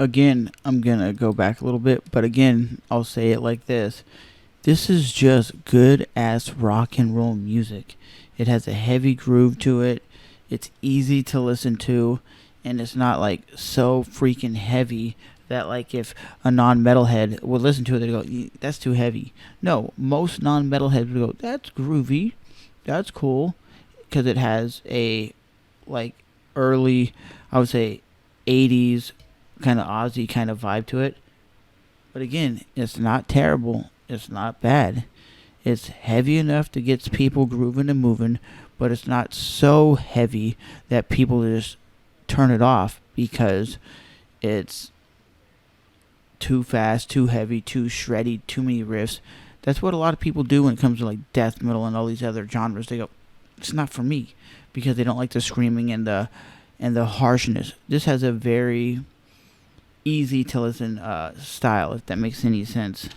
Again, I'm gonna go back a little bit, but again, I'll say it like this. This is just good ass rock and roll music. It has a heavy groove to it. It's easy to listen to, and it's not like so freaking heavy that like if a non-metalhead would listen to it, they'd go, "That's too heavy." No, most non-metalheads would go, "That's groovy, that's cool," because it has a like early, I would say, 80s kind of Aussie kind of vibe to it. But again, it's not terrible. It's not bad. It's heavy enough to get people grooving and moving, but it's not so heavy that people just turn it off because it's too fast, too heavy, too shreddy, too many riffs. That's what a lot of people do when it comes to like death metal and all these other genres. They go, "It's not for me," because they don't like the screaming and the harshness. This has a very easy to listen style, if that makes any sense.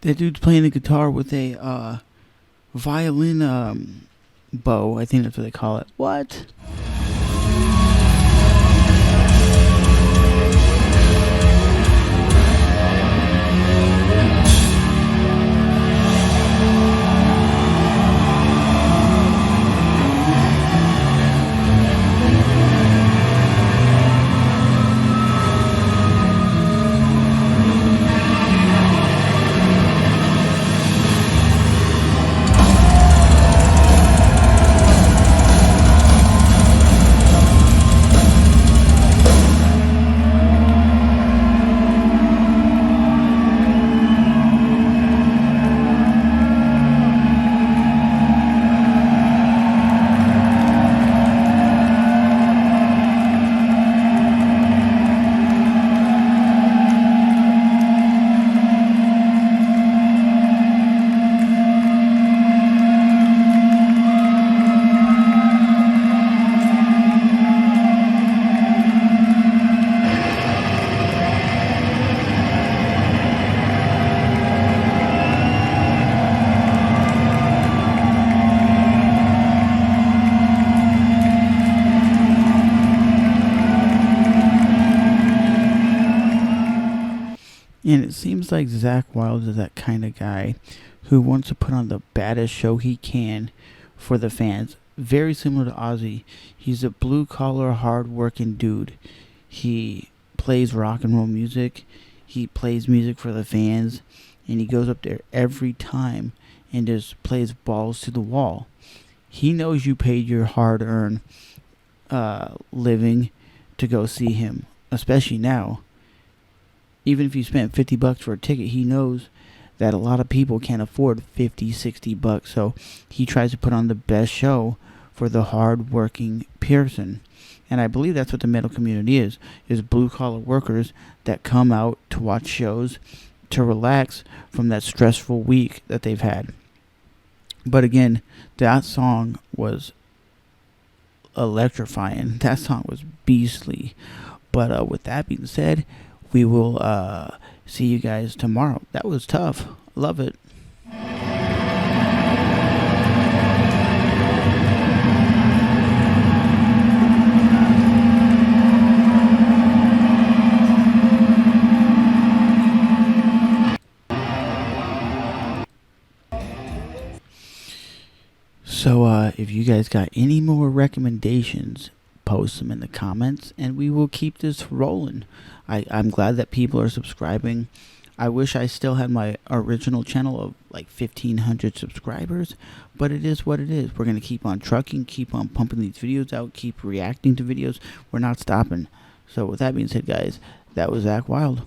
That dude's playing the guitar with a violin bow. I think that's what they call it. What? And it seems like Zach Wilde is that kind of guy who wants to put on the baddest show he can for the fans. Very similar to Ozzy. He's a blue collar, hard working dude. He plays rock and roll music. He plays music for the fans. And he goes up there every time and just plays balls to the wall. He knows you paid your hard earned living to go see him, especially now. Even if you spent $50 for a ticket, he knows that a lot of people can't afford 50, $60. So he tries to put on the best show for the hard-working person. And I believe that's what the metal community is blue-collar workers that come out to watch shows to relax from that stressful week that they've had. But again, that song was electrifying. That song was beastly. But with that being said, we will see you guys tomorrow. That was tough. Love it. if you guys got any more recommendations, post them in the comments, and we will keep this rolling. I'm glad that people are subscribing. I wish I still had my original channel of like 1,500 subscribers, but it is what it is. We're going to keep on trucking, keep on pumping these videos out, keep reacting to videos. We're not stopping. So with that being said, guys, that was Zach Wild.